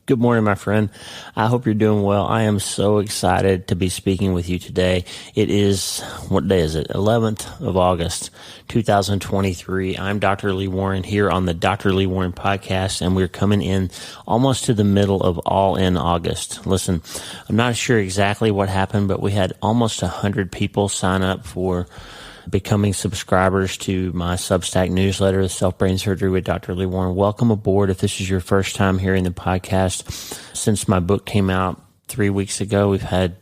Good morning, my friend. I hope you're doing well. I am so excited to be speaking with you today. It is, what day is it? 11th of August, 2023. I'm Dr. Lee Warren here on the Dr. Lee Warren podcast, and we're coming in almost to the middle of all in August. Listen, I'm not sure exactly what happened, but we had almost 100 people sign up for becoming subscribers to my Substack newsletter, Self-Brain Surgery with Dr. Lee Warren. Welcome aboard if this is your first time hearing the podcast. Since my book came out 3 weeks ago, we've had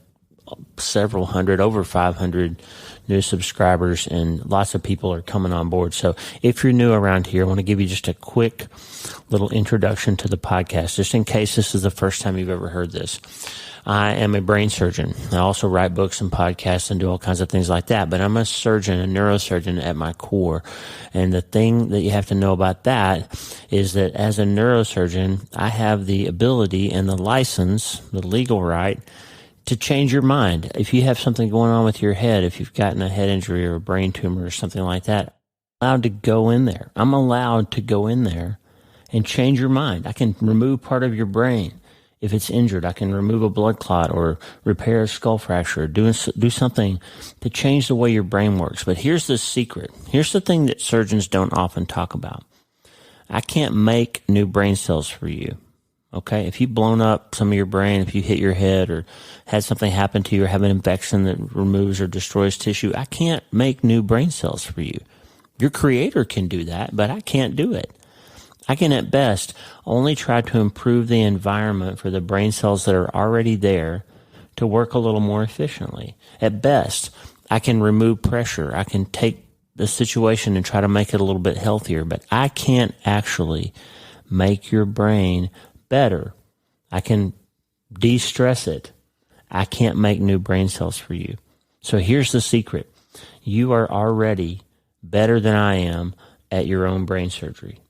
several hundred, over 500 new subscribers, and lots of people are coming on board. So if you're new around here, I want to give you just a quick little introduction to the podcast, just in case this is the first time you've ever heard this. I am a brain surgeon. I also write books and podcasts and do all kinds of things like that, but I'm a surgeon, a neurosurgeon at my core. And the thing that you have to know about that is that as a neurosurgeon, I have the ability and the license, the legal right, to change your mind. If you have something going on with your head, if you've gotten a head injury or a brain tumor or something like that, I'm allowed to go in there. I'm allowed to go in there and change your mind. I can remove part of your brain. If it's injured, I can remove a blood clot or repair a skull fracture, do something to change the way your brain works. But here's the secret. Here's the thing that surgeons don't often talk about. I can't make new brain cells for you. Okay? If you've blown up some of your brain, if you hit your head or had something happen to you or have an infection that removes or destroys tissue, I can't make new brain cells for you. Your creator can do that, but I can't do it. I can at best only try to improve the environment for the brain cells that are already there to work a little more efficiently. At best, I can remove pressure. I can take the situation and try to make it a little bit healthier, but I can't actually make your brain better. I can de-stress it. I can't make new brain cells for you. So here's the secret. You are already better than I am at your own brain surgery.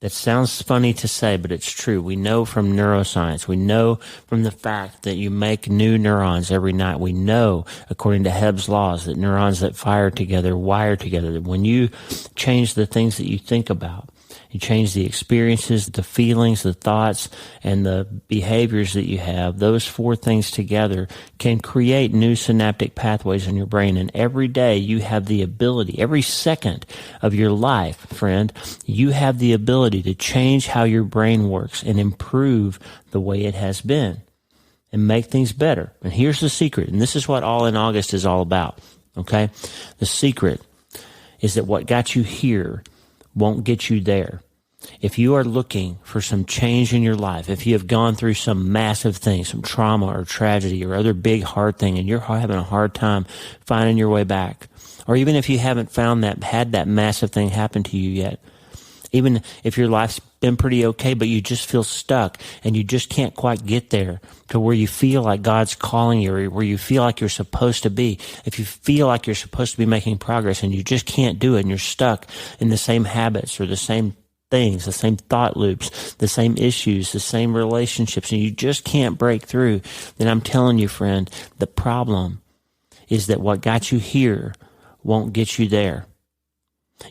That sounds funny to say, but it's true. We know from neuroscience, we know from the fact that you make new neurons every night. We know, according to Hebb's laws, that neurons that fire together wire together. That when you change the things that you think about, you change the experiences, the feelings, the thoughts, and the behaviors that you have, those four things together can create new synaptic pathways in your brain. And every day you have the ability, every second of your life, friend, you have the ability to change how your brain works and improve the way it has been and make things better. And here's the secret, and this is what All in August is all about, okay? The secret is that what got you here won't get you there. If you are looking for some change in your life, if you have gone through some massive thing, some trauma or tragedy or other big hard thing, and you're having a hard time finding your way back, or even if you haven't had that massive thing happen to you yet, even if your life's been pretty okay, but you just feel stuck and you just can't quite get there to where you feel like God's calling you or where you feel like you're supposed to be. If you feel like you're supposed to be making progress and you just can't do it and you're stuck in the same habits or the same things, the same thought loops, the same issues, the same relationships, and you just can't break through, then I'm telling you, friend, the problem is that what got you here won't get you there.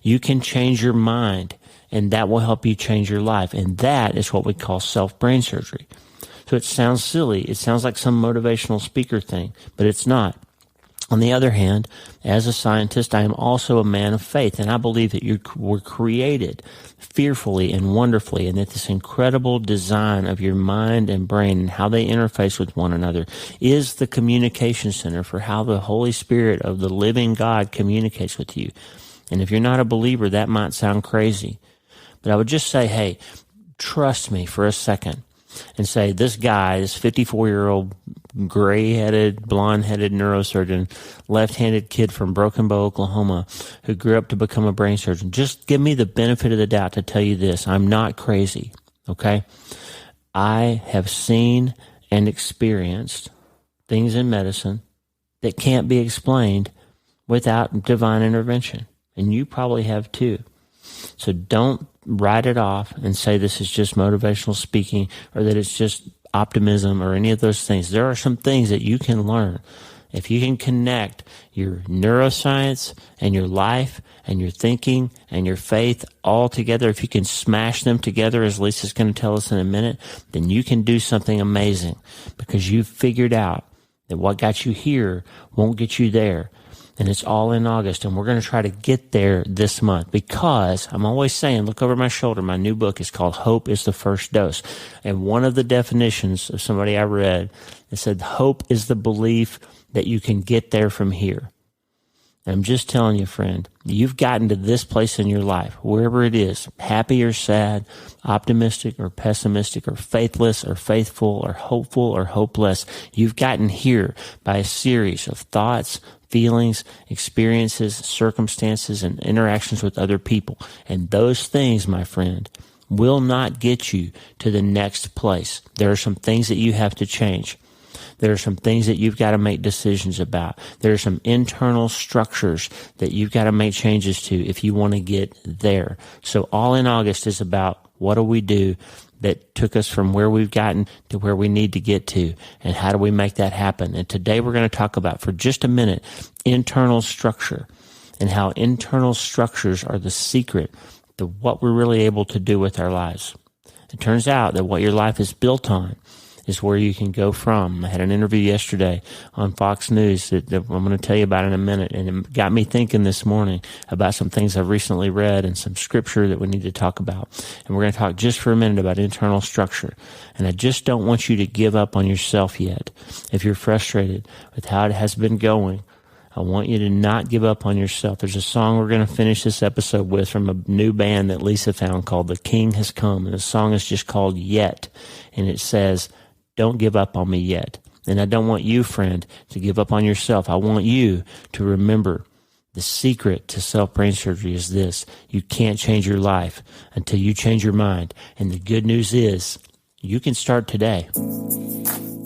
You can change your mind, and that will help you change your life. And that is what we call self-brain surgery. So it sounds silly. It sounds like some motivational speaker thing, but it's not. On the other hand, as a scientist, I am also a man of faith, and I believe that you were created fearfully and wonderfully, and that this incredible design of your mind and brain and how they interface with one another is the communication center for how the Holy Spirit of the living God communicates with you. And if you're not a believer, that might sound crazy. But I would just say, hey, trust me for a second and say, this guy, this 54-year-old gray-headed, blonde-headed neurosurgeon, left-handed kid from Broken Bow, Oklahoma, who grew up to become a brain surgeon, just give me the benefit of the doubt to tell you this. I'm not crazy, okay? I have seen and experienced things in medicine that can't be explained without divine intervention. And you probably have too. So don't write it off and say this is just motivational speaking or that it's just optimism or any of those things. There are some things that you can learn If you can connect your neuroscience and your life and your thinking and your faith all together, if you can smash them together, as Lisa's going to tell us in a minute, then you can do something amazing, because you've figured out that what got you here won't get you there. And it's all in August, and we're going to try to get there this month, because I'm always saying, look over my shoulder, my new book is called Hope is the First Dose. And one of the definitions of somebody I read, it said, hope is the belief that you can get there from here. And I'm just telling you, friend, you've gotten to this place in your life, wherever it is, happy or sad, optimistic or pessimistic, or faithless or faithful, or hopeful or hopeless. You've gotten here by a series of thoughts, feelings, experiences, circumstances, and interactions with other people. And those things, my friend, will not get you to the next place. There are some things that you have to change. There are some things that you've got to make decisions about. There are some internal structures that you've got to make changes to if you want to get there. So all in August is about, what do we do that took us from where we've gotten to where we need to get to, and how do we make that happen? And today we're going to talk about, for just a minute, internal structure, and how internal structures are the secret to what we're really able to do with our lives. It turns out that what your life is built on is where you can go from. I had an interview yesterday on Fox News that I'm going to tell you about in a minute, and it got me thinking this morning about some things I've recently read and some scripture that we need to talk about. And we're going to talk just for a minute about internal structure. And I just don't want you to give up on yourself yet. If you're frustrated with how it has been going, I want you to not give up on yourself. There's a song we're going to finish this episode with from a new band that Lisa found called The King Has Come. And the song is just called Yet. And it says, don't give up on me yet. And I don't want you, friend, to give up on yourself. I want you to remember the secret to self-brain surgery is this: you can't change your life until you change your mind. And the good news is, you can start today.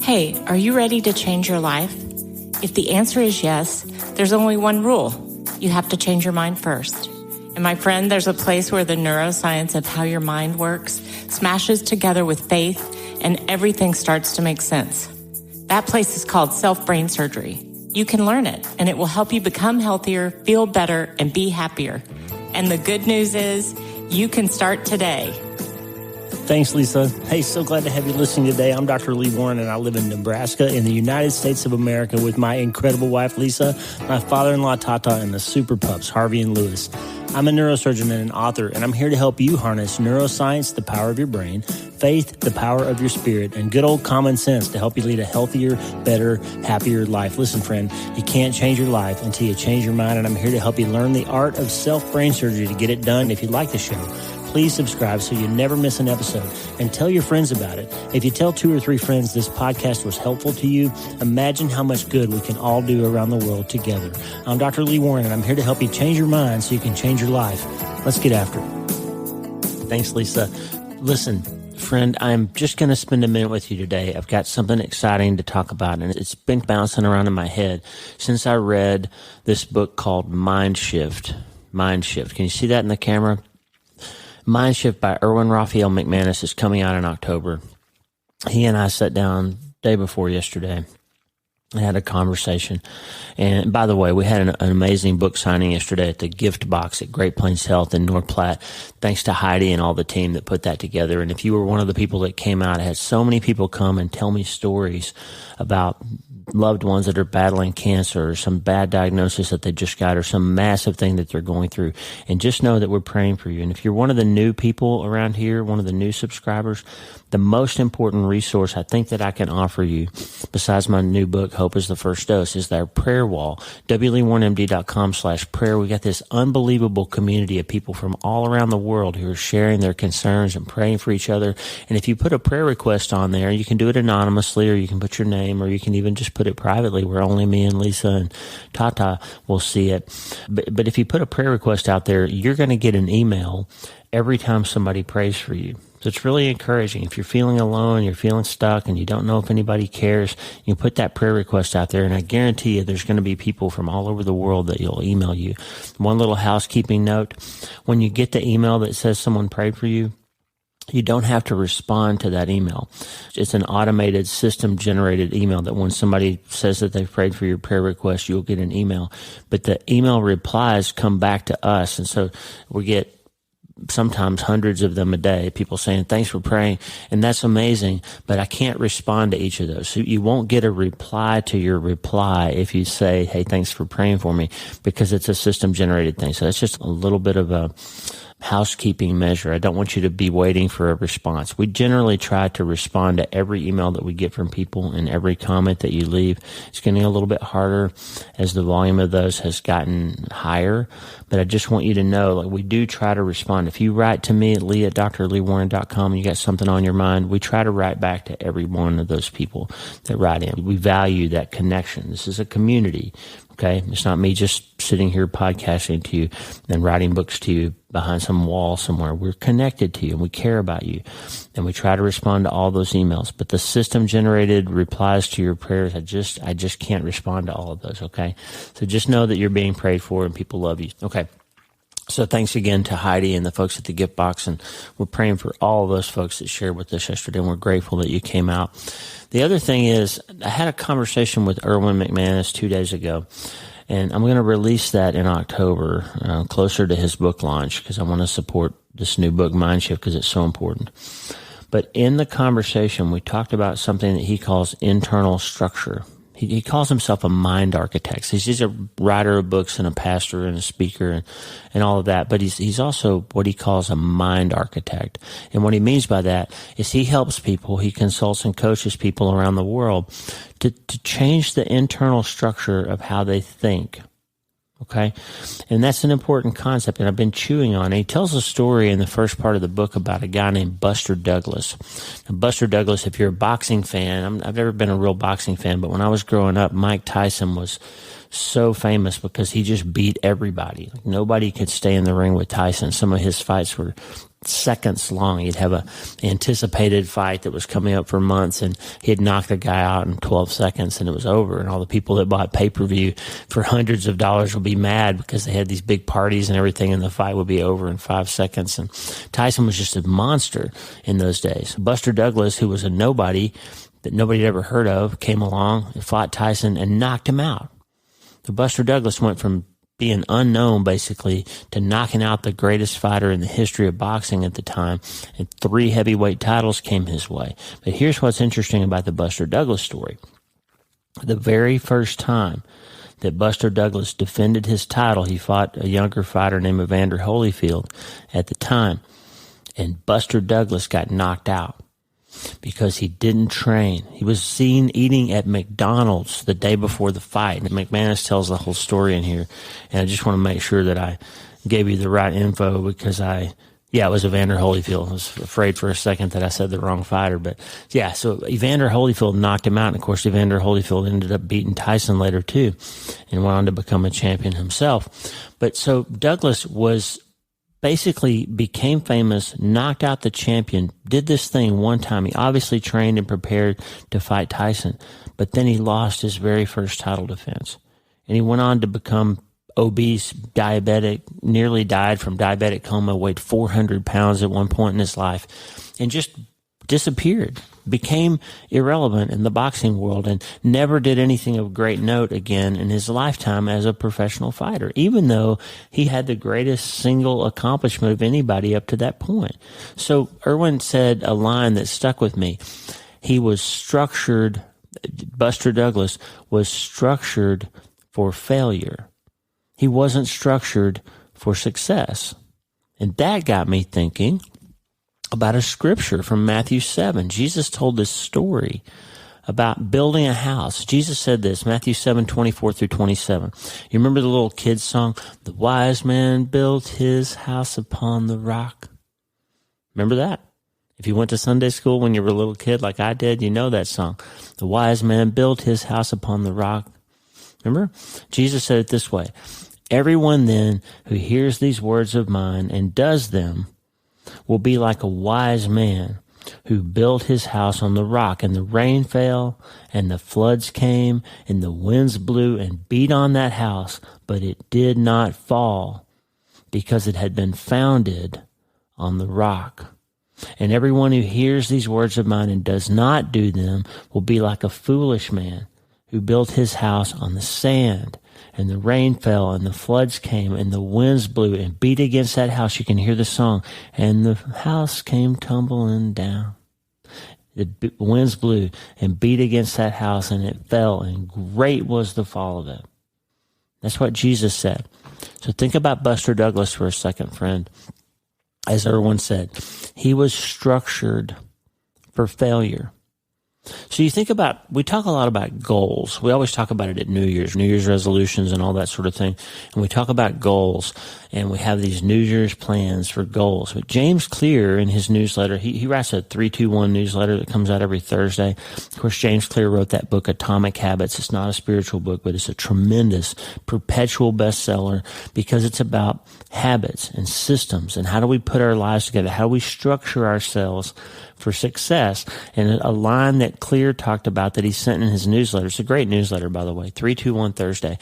Hey, are you ready to change your life? If the answer is yes, there's only one rule. You have to change your mind first. And my friend, there's a place where the neuroscience of how your mind works smashes together with faith, and everything starts to make sense. That place is called self-brain surgery. You can learn it, and it will help you become healthier, feel better, and be happier. And the good news is, you can start today. Thanks, Lisa. Hey, so glad to have you listening today. I'm Dr. Lee Warren, and I live in Nebraska in the United States of America with my incredible wife, Lisa, my father-in-law, Tata, and the super pups, Harvey and Lewis. I'm a neurosurgeon and an author, and I'm here to help you harness neuroscience, the power of your brain, faith, the power of your spirit, and good old common sense to help you lead a healthier, better, happier life. Listen, friend, you can't change your life until you change your mind, and I'm here to help you learn the art of self-brain surgery to get it done. If you like the show, please subscribe so you never miss an episode, and tell your friends about it. If you tell 2 or 3 friends this podcast was helpful to you, imagine how much good we can all do around the world together. I'm Dr. Lee Warren, and I'm here to help you change your mind so you can change your life. Let's get after it. Thanks, Lisa. Listen, friend, I'm just going to spend a minute with you today. I've got something exciting to talk about, and it's been bouncing around in my head since I read this book called Mind Shift. Mind Shift. Can you see that in the camera? Mind Shift by Erwin Raphael McManus is coming out in October. He and I sat down day before yesterday and had a conversation. And by the way, we had an amazing book signing yesterday at the Gift Box at Great Plains Health in North Platte. Thanks to Heidi and all the team that put that together. And if you were one of the people that came out, I had so many people come and tell me stories about loved ones that are battling cancer, or some bad diagnosis that they just got, or some massive thing that they're going through. And just know that we're praying for you. And if you're one of the new people around here, one of the new subscribers, the most important resource I think that I can offer you, besides my new book, Hope is the First Dose, is their prayer wall, wleewarrenmd.com/prayer. We got this unbelievable community of people from all around the world who are sharing their concerns and praying for each other. And if you put a prayer request on there, you can do it anonymously, or you can put your name, or you can even just put it privately where only me and Lisa and Tata will see it. But if you put a prayer request out there, you're going to get an email every time somebody prays for you. So it's really encouraging. If you're feeling alone, you're feeling stuck, and you don't know if anybody cares, you put that prayer request out there, and I guarantee you there's going to be people from all over the world that you'll email you. One little housekeeping note: when you get the email that says someone prayed for you, You don't have to respond to that email. It's an automated system-generated email that when somebody says that they've prayed for your prayer request, you'll get an email. But the email replies come back to us, and so we get sometimes hundreds of them a day, people saying, thanks for praying, and that's amazing, but I can't respond to each of those. So you won't get a reply to your reply if you say, hey, thanks for praying for me, because it's a system-generated thing. So that's just a little bit of a housekeeping measure. I don't want you to be waiting for a response. We generally try to respond to every email that we get from people and every comment that you leave. It's getting a little bit harder as the volume of those has gotten higher, but I just want you to know, like, we do try to respond. If you write to me at lee@drleewarren.com and you got something on your mind, we try to write back to every one of those people that write in. We value that connection. This is a community. Okay, it's not me just sitting here podcasting to you and writing books to you behind some wall somewhere. We're connected to you and we care about you, and we try to respond to all those emails. But the system-generated replies to your prayers, I just can't respond to all of those. Okay, so just know that you're being prayed for and people love you. Okay. So thanks again to Heidi and the folks at the Gift Box, and we're praying for all of those folks that shared with us yesterday, and we're grateful that you came out. The other thing is, I had a conversation with Erwin McManus 2 days ago, and I'm going to release that in October, closer to his book launch, because I want to support this new book, Mind Shift, because it's so important. But in the conversation, we talked about something that he calls internal structure. He calls himself a mind architect. He's a writer of books and a pastor and a speaker and all of that, but he's also what he calls a mind architect. And what he means by that is he helps people, he consults and coaches people around the world to change the internal structure of how they think. Okay? And that's an important concept, and I've been chewing on it. He tells a story in the first part of the book about a guy named Buster Douglas. Now, Buster Douglas, if you're a boxing fan, I've never been a real boxing fan, but when I was growing up, Mike Tyson was so famous because he just beat everybody. Like, nobody could stay in the ring with Tyson. Some of his fights were seconds long. He'd have a anticipated fight that was coming up for months, and he'd knock the guy out in 12 seconds and it was over. And all the people that bought pay-per-view for hundreds of dollars would be mad because they had these big parties and everything, and the fight would be over in 5 seconds. And Tyson was just a monster in those days. Buster Douglas, who was a nobody that nobody had ever heard of, came along and fought Tyson and knocked him out. So Buster Douglas went from being unknown, basically, to knocking out the greatest fighter in the history of boxing at the time, and 3 heavyweight titles came his way. But here's what's interesting about the Buster Douglas story. The very first time that Buster Douglas defended his title, he fought a younger fighter named Evander Holyfield at the time, and Buster Douglas got knocked out because he didn't train. He was seen eating at McDonald's the day before the fight. And McManus tells the whole story in here. And I just want to make sure that I gave you the right info, because it was Evander Holyfield. I was afraid for a second that I said the wrong fighter. But yeah, so Evander Holyfield knocked him out. And of course, Evander Holyfield ended up beating Tyson later too, and went on to become a champion himself. But so Douglas basically became famous, knocked out the champion, did this thing one time. He obviously trained and prepared to fight Tyson, but then he lost his very first title defense. And he went on to become obese, diabetic, nearly died from diabetic coma, weighed 400 pounds at one point in his life, and just disappeared, became irrelevant in the boxing world, and never did anything of great note again in his lifetime as a professional fighter, even though he had the greatest single accomplishment of anybody up to that point. So Erwin said a line that stuck with me. Buster Douglas was structured for failure. He wasn't structured for success. And that got me thinking about a scripture from Matthew 7. Jesus told this story about building a house. Jesus said this, Matthew 7:24-27. You remember the little kids song? The wise man built his house upon the rock. Remember that? If you went to Sunday school when you were a little kid like I did, you know that song. The wise man built his house upon the rock. Remember? Jesus said it this way. Everyone then who hears these words of mine and does them will be like a wise man who built his house on the rock, and the rain fell, and the floods came, and the winds blew and beat on that house, but it did not fall, because it had been founded on the rock. And everyone who hears these words of mine and does not do them will be like a foolish man who built his house on the sand. And the rain fell, and the floods came, and the winds blew and beat against that house. You can hear the song. And the house came tumbling down. The winds blew and beat against that house, and it fell, and great was the fall of it. That's what Jesus said. So think about Buster Douglas for a second, friend. As Erwin said, he was structured for failure. So you think about, we talk a lot about goals. We always talk about it at New Year's resolutions and all that sort of thing. And we talk about goals, and we have these New Year's plans for goals. But James Clear, in his newsletter, he writes a 321 newsletter that comes out every Thursday. Of course, James Clear wrote that book, Atomic Habits. It's not a spiritual book, but it's a tremendous, perpetual bestseller because it's about habits and systems and how do we put our lives together? How do we structure ourselves for success? And a line that Clear talked about that he sent in his newsletter. It's a great newsletter, by the way. 321 Thursday.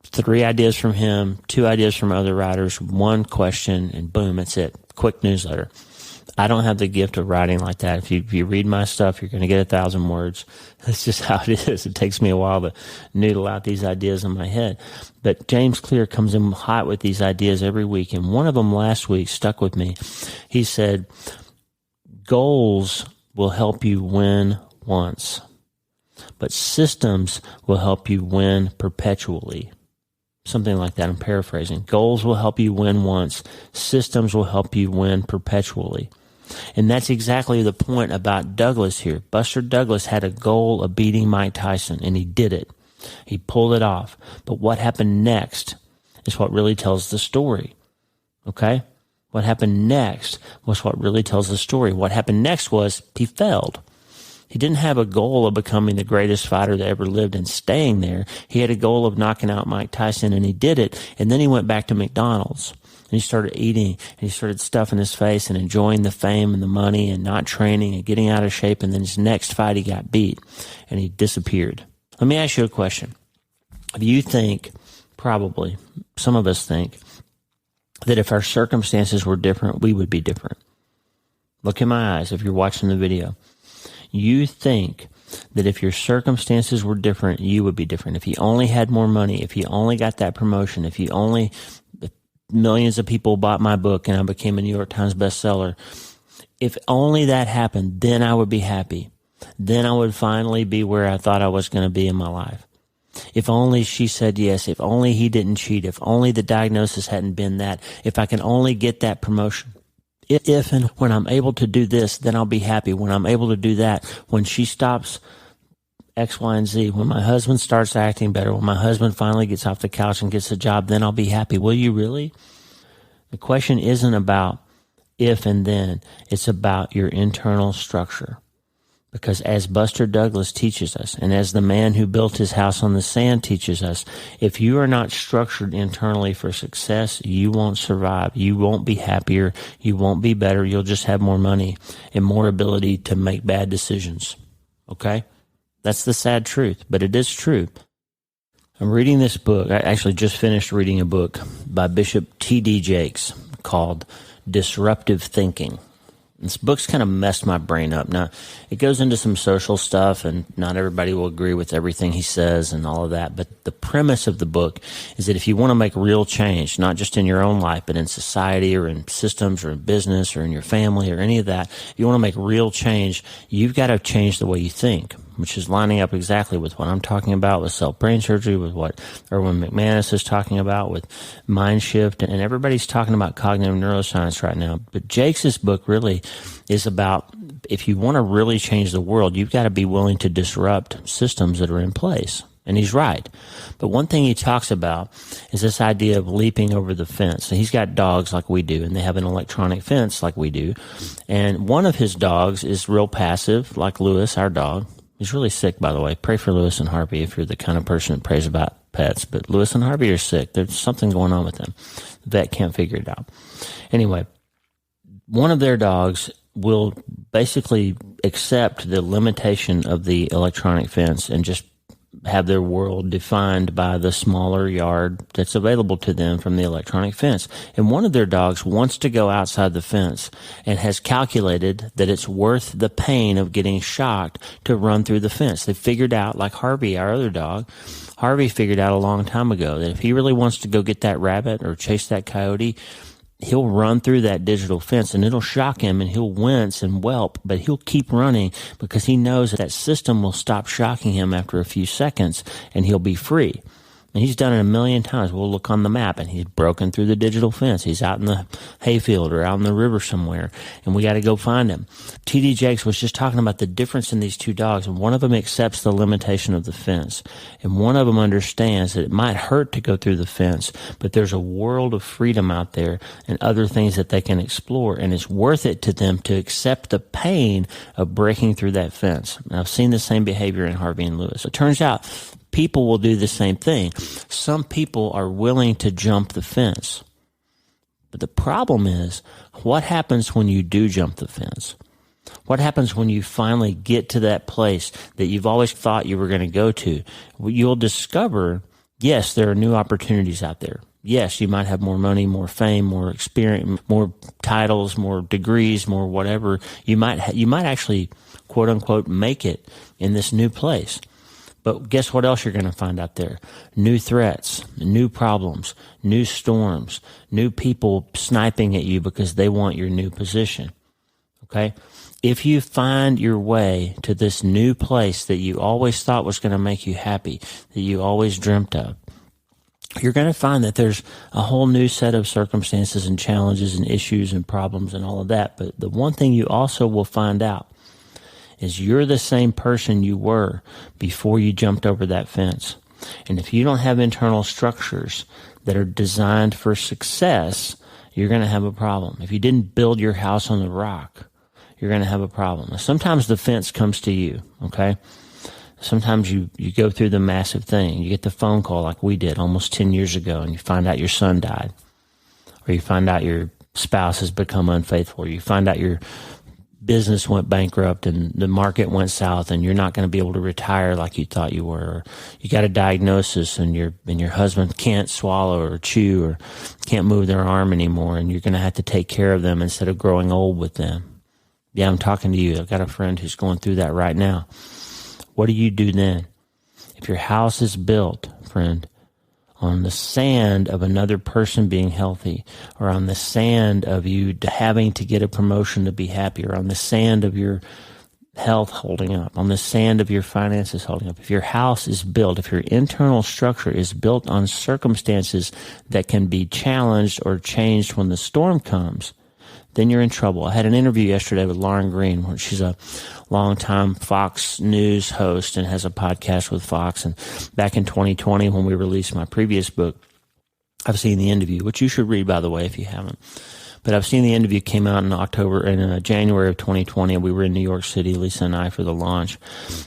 3 ideas from him, 2 ideas from other writers, 1 question, and boom, that's it. Quick newsletter. I don't have the gift of writing like that. If you read my stuff, you're going to get 1,000 words. That's just how it is. It takes me a while to noodle out these ideas in my head. But James Clear comes in hot with these ideas every week. And one of them last week stuck with me. He said, goals will help you win once, but systems will help you win perpetually. Something like that. I'm paraphrasing. Goals will help you win once. Systems will help you win perpetually. And that's exactly the point about Douglas here. Buster Douglas had a goal of beating Mike Tyson, and he did it. He pulled it off. But what happened next is what really tells the story. Okay? What happened next was what really tells the story. What happened next was he failed. He didn't have a goal of becoming the greatest fighter that ever lived and staying there. He had a goal of knocking out Mike Tyson, and he did it. And then he went back to McDonald's, and he started eating, and he started stuffing his face and enjoying the fame and the money and not training and getting out of shape. And then his next fight, he got beat, and he disappeared. Let me ask you a question. Do you think, probably, some of us think, that if our circumstances were different, we would be different? Look in my eyes if you're watching the video. You think that if your circumstances were different, you would be different. If you only had more money, if you only got that promotion, if millions of people bought my book and I became a New York Times bestseller, if only that happened, then I would be happy. Then I would finally be where I thought I was going to be in my life. If only she said yes, if only he didn't cheat, if only the diagnosis hadn't been that, if I can only get that promotion. If and when I'm able to do this, then I'll be happy. When I'm able to do that, when she stops X, Y, and Z, when my husband starts acting better, when my husband finally gets off the couch and gets a job, then I'll be happy. Will you really? The question isn't about if and then. It's about your internal structure. Because as Buster Douglas teaches us, and as the man who built his house on the sand teaches us, if you are not structured internally for success, you won't survive. You won't be happier. You won't be better. You'll just have more money and more ability to make bad decisions. Okay? That's the sad truth, but it is true. I'm reading this book. I actually just finished reading a book by Bishop T.D. Jakes called Disruptive Thinking. This book's kind of messed my brain up. Now, it goes into some social stuff, and not everybody will agree with everything he says and all of that. But the premise of the book is that if you want to make real change, not just in your own life, but in society or in systems or in business or in your family or any of that, if you want to make real change, you've got to change the way you think, which is lining up exactly with what I'm talking about with self-brain surgery, with what Erwin McManus is talking about with mind shift, and everybody's talking about cognitive neuroscience right now. But Jakes' book really is about, if you want to really change the world, you've got to be willing to disrupt systems that are in place. And he's right. But one thing he talks about is this idea of leaping over the fence. And he's got dogs like we do, and they have an electronic fence like we do. And one of his dogs is real passive, like Lewis, our dog. He's really sick, by the way. Pray for Lewis and Harvey if you're the kind of person that prays about pets. But Lewis and Harvey are sick. There's something going on with them. The vet can't figure it out. Anyway, one of their dogs will basically accept the limitation of the electronic fence and just have their world defined by the smaller yard that's available to them from the electronic fence. And one of their dogs wants to go outside the fence and has calculated that it's worth the pain of getting shocked to run through the fence. They figured out, like Harvey, our other dog, Harvey figured out a long time ago that if he really wants to go get that rabbit or chase that coyote, he'll run through that digital fence and it'll shock him and he'll wince and whelp, but he'll keep running because he knows that system will stop shocking him after a few seconds and he'll be free. And he's done it a million times. We'll look on the map and he's broken through the digital fence. He's out in the hayfield or out in the river somewhere, and we got to go find him. TD Jakes was just talking about the difference in these two dogs, and one of them accepts the limitation of the fence, and one of them understands that it might hurt to go through the fence, but there's a world of freedom out there and other things that they can explore, and it's worth it to them to accept the pain of breaking through that fence. And I've seen the same behavior in Harvey and Lewis. It turns out people will do the same thing. Some people are willing to jump the fence. But the problem is, what happens when you do jump the fence? What happens when you finally get to that place that you've always thought you were going to go to? You'll discover, yes, there are new opportunities out there. Yes, you might have more money, more fame, more experience, more titles, more degrees, more whatever. You might actually, quote unquote, make it in this new place. But guess what else you're going to find out there? New threats, new problems, new storms, new people sniping at you because they want your new position. Okay? If you find your way to this new place that you always thought was going to make you happy, that you always dreamt of, you're going to find that there's a whole new set of circumstances and challenges and issues and problems and all of that. But the one thing you also will find out is you're the same person you were before you jumped over that fence. And if you don't have internal structures that are designed for success, you're going to have a problem. If you didn't build your house on the rock, you're going to have a problem. Now, sometimes the fence comes to you, okay? Sometimes you go through the massive thing. You get the phone call like we did almost 10 years ago, and you find out your son died, or you find out your spouse has become unfaithful, or you find out your business went bankrupt and the market went south and you're not going to be able to retire like you thought you were. Or you got a diagnosis and your husband can't swallow or chew or can't move their arm anymore, and you're going to have to take care of them instead of growing old with them. Yeah, I'm talking to you. I've got a friend who's going through that right now. What do you do then? If your house is built, friend, on the sand of another person being healthy, or on the sand of you having to get a promotion to be happy, or on the sand of your health holding up, on the sand of your finances holding up. If your house is built, if your internal structure is built on circumstances that can be challenged or changed when the storm comes, then you're in trouble. I had an interview yesterday with Lauren Green. She's a longtime Fox News host and has a podcast with Fox. And back in 2020, when we released my previous book, I've seen the interview, which you should read, by the way, if you haven't. But I've seen the interview. Came out in January of 2020. We were in New York City, Lisa and I, for the launch.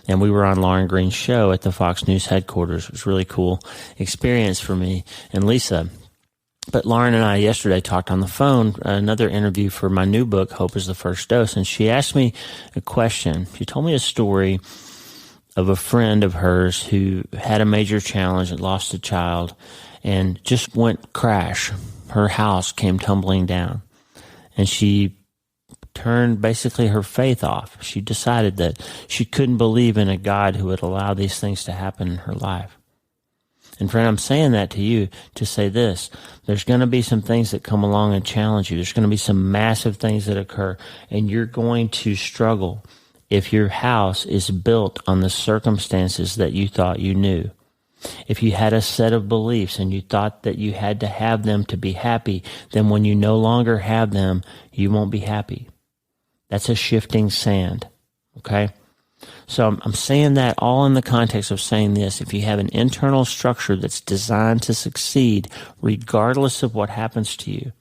And we were on Lauren Green's show at the Fox News headquarters. It was a really cool experience for me and Lisa. But Lauren and I yesterday talked on the phone, another interview for my new book, Hope is the First Dose, and she asked me a question. She told me a story of a friend of hers who had a major challenge and lost a child and just went crash. Her house came tumbling down, and she turned basically her faith off. She decided that she couldn't believe in a God who would allow these things to happen in her life. And friend, I'm saying that to you to say this. There's going to be some things that come along and challenge you. There's going to be some massive things that occur, and you're going to struggle if your house is built on the circumstances that you thought you knew. If you had a set of beliefs and you thought that you had to have them to be happy, then when you no longer have them, you won't be happy. That's a shifting sand, okay? So I'm saying that all in the context of saying this. If you have an internal structure that's designed to succeed regardless of what happens to you,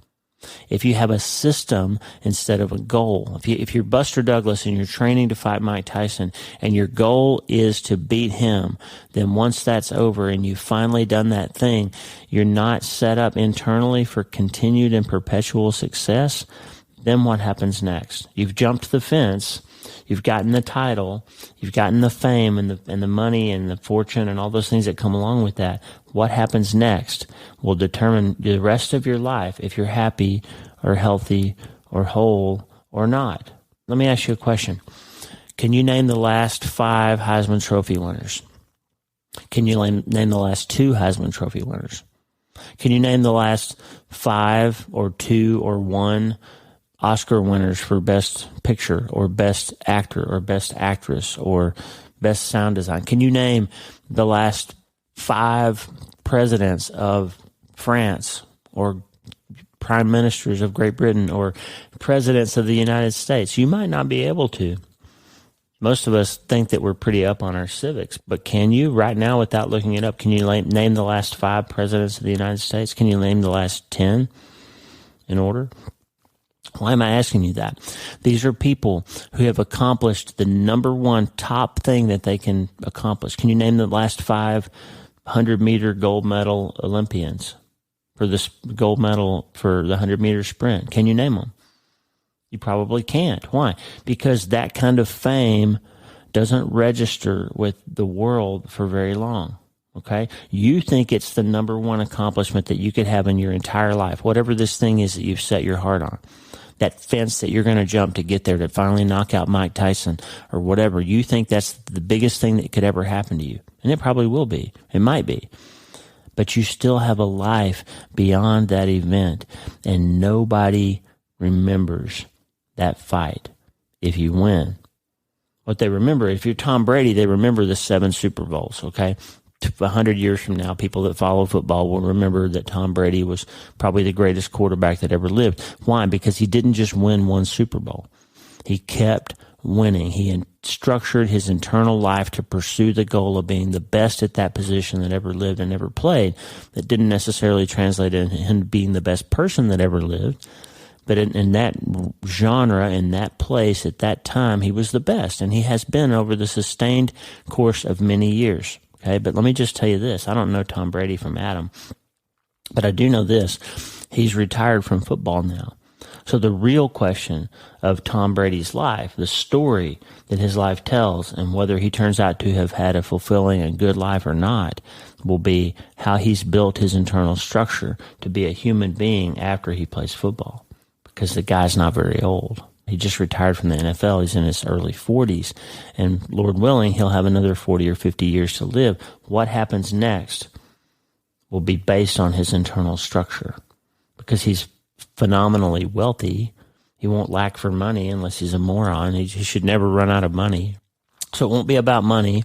if you have a system instead of a goal, if you're Buster Douglas and you're training to fight Mike Tyson and your goal is to beat him, then once that's over and you've finally done that thing, you're not set up internally for continued and perpetual success, then what happens next? You've jumped the fence, You've gotten the title, you've gotten the fame and the money and the fortune and all those things that come along with that. What happens next will determine the rest of your life if you're happy or healthy or whole or not. Let me ask you a question. Can you name the last 5 Heisman Trophy winners? Can you name the last 2 Heisman Trophy winners? Can you name the last 5 or 2 or 1 Oscar winners for Best Picture or Best Actor or Best Actress or Best Sound Design? Can you name the last 5 presidents of France or prime ministers of Great Britain or presidents of the United States? You might not be able to. Most of us think that we're pretty up on our civics, but can you right now without looking it up, can you name the last 5 presidents of the United States? Can you name the last 10 in order? Why am I asking you that? These are people who have accomplished the number one top thing that they can accomplish. Can you name the last 5 100-meter gold medal Olympians for this gold medal for the 100-meter sprint? Can you name them? You probably can't. Why? Because that kind of fame doesn't register with the world for very long. Okay? You think it's the number one accomplishment that you could have in your entire life, whatever this thing is that you've set your heart on. That fence that you're going to jump to get there to finally knock out Mike Tyson or whatever. You think that's the biggest thing that could ever happen to you. And it probably will be. It might be. But you still have a life beyond that event. And nobody remembers that fight if you win. What they remember, if you're Tom Brady, they remember the 7 Super Bowls, okay? 100 years from now, people that follow football will remember that Tom Brady was probably the greatest quarterback that ever lived. Why? Because he didn't just win 1 Super Bowl. He kept winning. He structured his internal life to pursue the goal of being the best at that position that ever lived and ever played. That didn't necessarily translate into him being the best person that ever lived. But in that genre, in that place, at that time, he was the best. And he has been over the sustained course of many years. Okay, but let me just tell you this. I don't know Tom Brady from Adam, but I do know this. He's retired from football now. So the real question of Tom Brady's life, the story that his life tells, and whether he turns out to have had a fulfilling and good life or not, will be how he's built his internal structure to be a human being after he plays football. Because the guy's not very old. He just retired from the NFL. He's in his early 40s. And Lord willing, he'll have another 40 or 50 years to live. What happens next will be based on his internal structure. Because he's phenomenally wealthy. He won't lack for money unless he's a moron. He should never run out of money. So it won't be about money.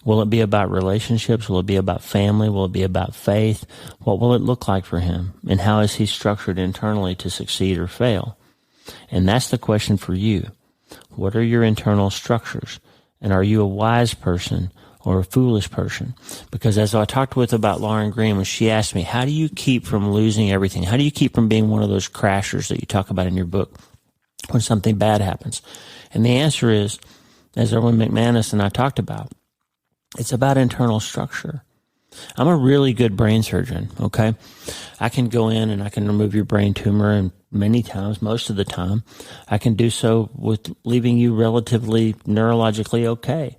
Will it be about relationships? Will it be about family? Will it be about faith? What will it look like for him? And how is he structured internally to succeed or fail? And that's the question for you. What are your internal structures? And are you a wise person or a foolish person? Because as I talked with about Lauren Green, when she asked me, how do you keep from losing everything? How do you keep from being one of those crashers that you talk about in your book when something bad happens? And the answer is, as Erwin McManus and I talked about, it's about internal structure. I'm a really good brain surgeon, okay? I can go in and I can remove your brain tumor, and many times, most of the time, I can do so with leaving you relatively neurologically okay.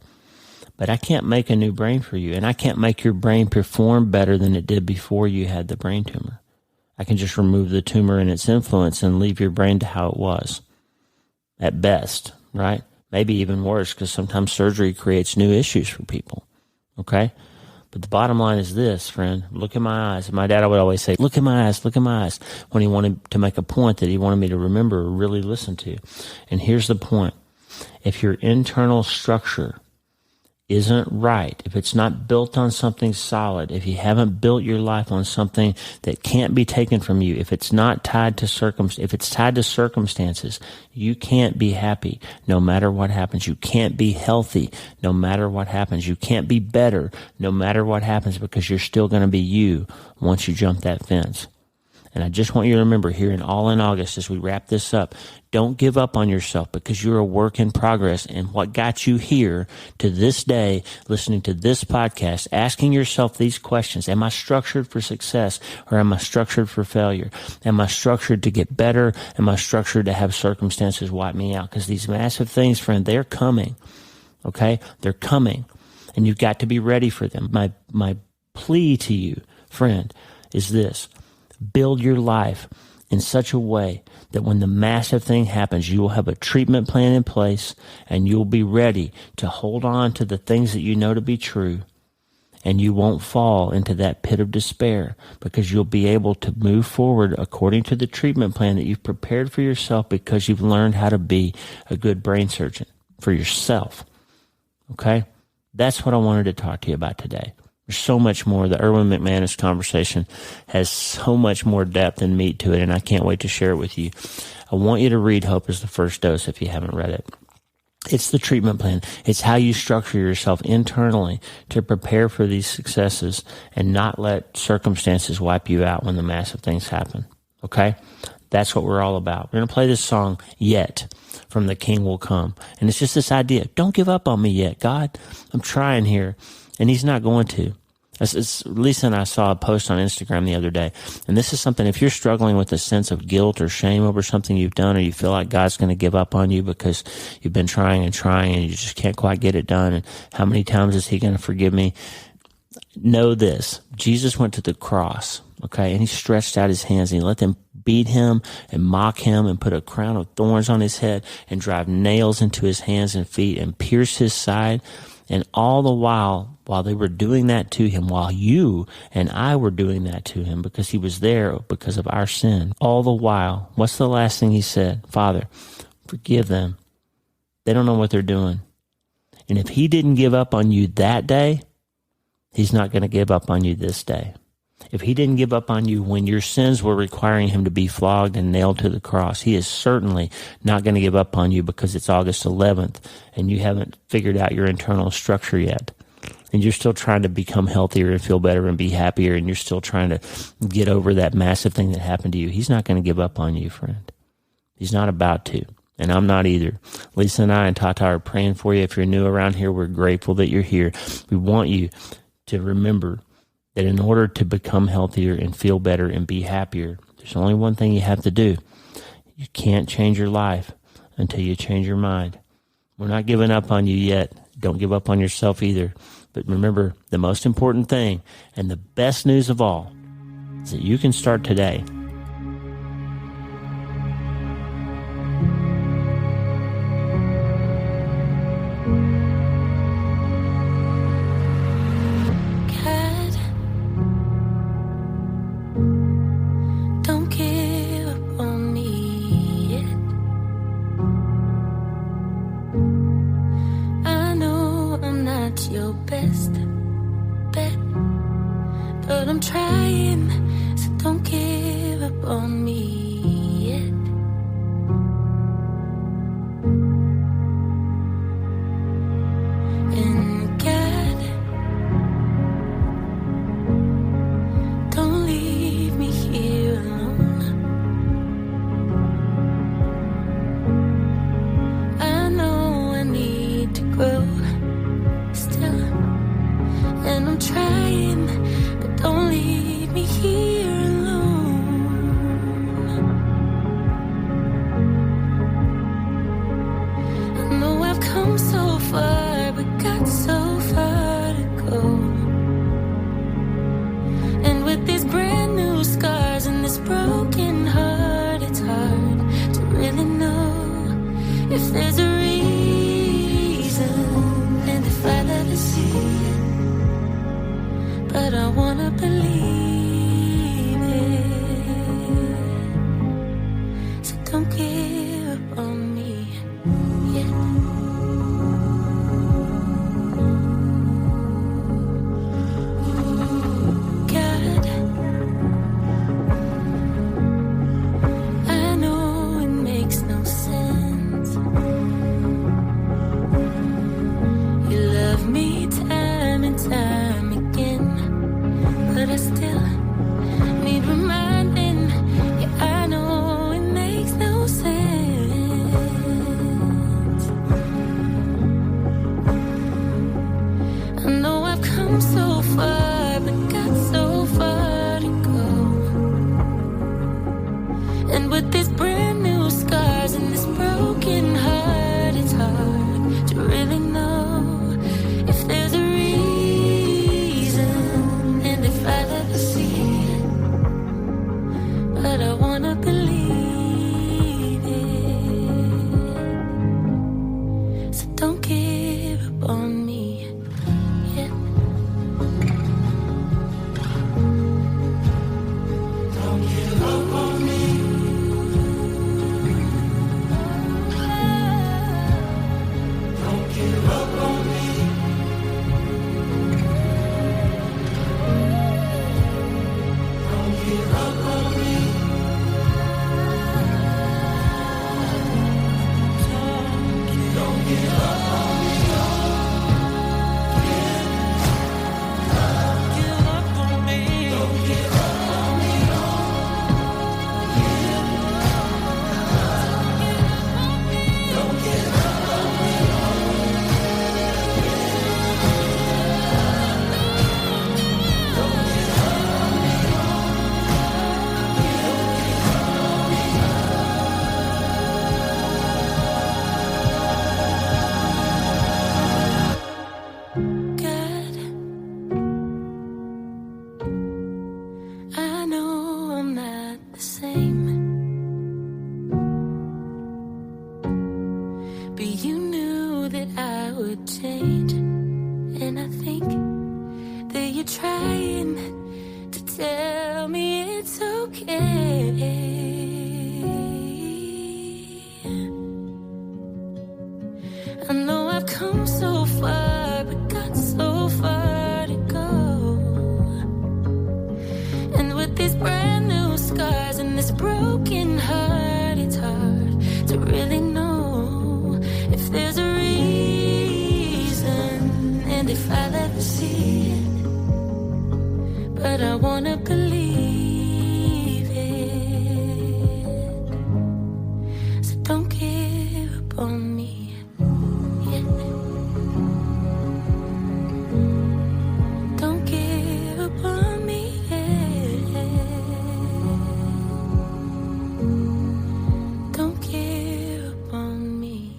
But I can't make a new brain for you, and I can't make your brain perform better than it did before you had the brain tumor. I can just remove the tumor and its influence and leave your brain to how it was, at best, right? Maybe even worse, because sometimes surgery creates new issues for people, okay? But the bottom line is this, friend. Look in my eyes. My dad would always say, look in my eyes, look in my eyes, when he wanted to make a point that he wanted me to remember or really listen to. And here's the point. If your internal structure isn't right, if it's not built on something solid, if you haven't built your life on something that can't be taken from you, if it's not tied to circumstances, you can't be happy no matter what happens. You can't be healthy no matter what happens. You can't be better no matter what happens, because you're still going to be you once you jump that fence. And I just want you to remember here in August, as we wrap this up, don't give up on yourself, because you're a work in progress. And what got you here to this day, listening to this podcast, asking yourself these questions: am I structured for success, or am I structured for failure? Am I structured to get better? Am I structured to have circumstances wipe me out? Because these massive things, friend, they're coming. Okay? They're coming. And you've got to be ready for them. My plea to you, friend, is this: build your life in such a way that when the massive thing happens, you will have a treatment plan in place, and you'll be ready to hold on to the things that you know to be true, and you won't fall into that pit of despair, because you'll be able to move forward according to the treatment plan that you've prepared for yourself, because you've learned how to be a good brain surgeon for yourself. Okay? That's what I wanted to talk to you about today. There's so much more. The Erwin McManus conversation has so much more depth and meat to it, and I can't wait to share it with you. I want you to read Hope is the First Dose if you haven't read it. It's the treatment plan. It's how you structure yourself internally to prepare for these successes and not let circumstances wipe you out when the massive things happen. Okay? That's what we're all about. We're going to play this song, Yet, from The King Will Come. And it's just this idea: don't give up on me yet, God. I'm trying here. And he's not going to. Lisa and I saw a post on Instagram the other day, and this is something: if you're struggling with a sense of guilt or shame over something you've done, or you feel like God's going to give up on you because you've been trying and you just can't quite get it done, and how many times is he going to forgive me? Know this: Jesus went to the cross, okay, and he stretched out his hands, and he let them beat him and mock him and put a crown of thorns on his head and drive nails into his hands and feet and pierce his side. And all the while they were doing that to him, while you and I were doing that to him, because he was there because of our sin, all the while, what's the last thing he said? Father, forgive them. They don't know what they're doing. And if he didn't give up on you that day, he's not going to give up on you this day. If he didn't give up on you when your sins were requiring him to be flogged and nailed to the cross, he is certainly not going to give up on you because it's August 11th and you haven't figured out your internal structure yet. And you're still trying to become healthier and feel better and be happier, and you're still trying to get over that massive thing that happened to you. He's not going to give up on you, friend. He's not about to. And I'm not either. Lisa and I and Tata are praying for you. If you're new around here, we're grateful that you're here. We want you to remember that in order to become healthier and feel better and be happier, there's only one thing you have to do. You can't change your life until you change your mind. We're not giving up on you yet. Don't give up on yourself either. But remember, the most important thing and the best news of all is that you can start today. Time and time again, but I still And I think that you're trying to tell me it's okay. I know I've come so far, but got so far to go. And with these brand new scars and this broken heart, it's hard to really know if there's a reason and if I'll ever see it. But I wanna believe it. So don't give up on me. Don't give up on me. Don't give up on me.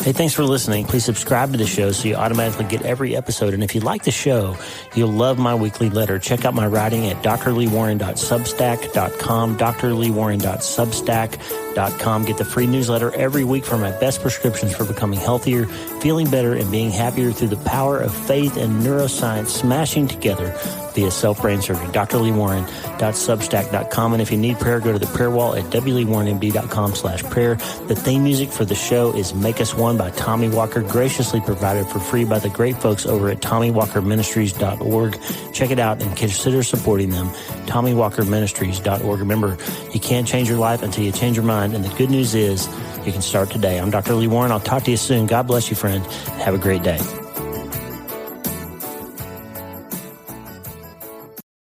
Hey, thanks for listening. Please subscribe to the show so you automatically get every episode. And if you like the show, you'll love my weekly letter. Check out my writing at drleewarren.substack.com, drleewarren.substack.com. Get the free newsletter every week for my best prescriptions for becoming healthier, feeling better, and being happier through the power of faith and neuroscience smashing together via self-brain surgery. drleewarren.substack.com. And if you need prayer, go to the prayer wall at wleewarrenmd.com/prayer. The theme music for the show is Make Us One by Tommy Walker, graciously provided for free by the great folks over at TommyWalkerMinistries.org. Check it out and consider supporting them. TommyWalkerMinistries.org. Remember, you can't change your life until you change your mind. And the good news is you can start today. I'm Dr. Lee Warren. I'll talk to you soon. God bless you, friend. Have a great day.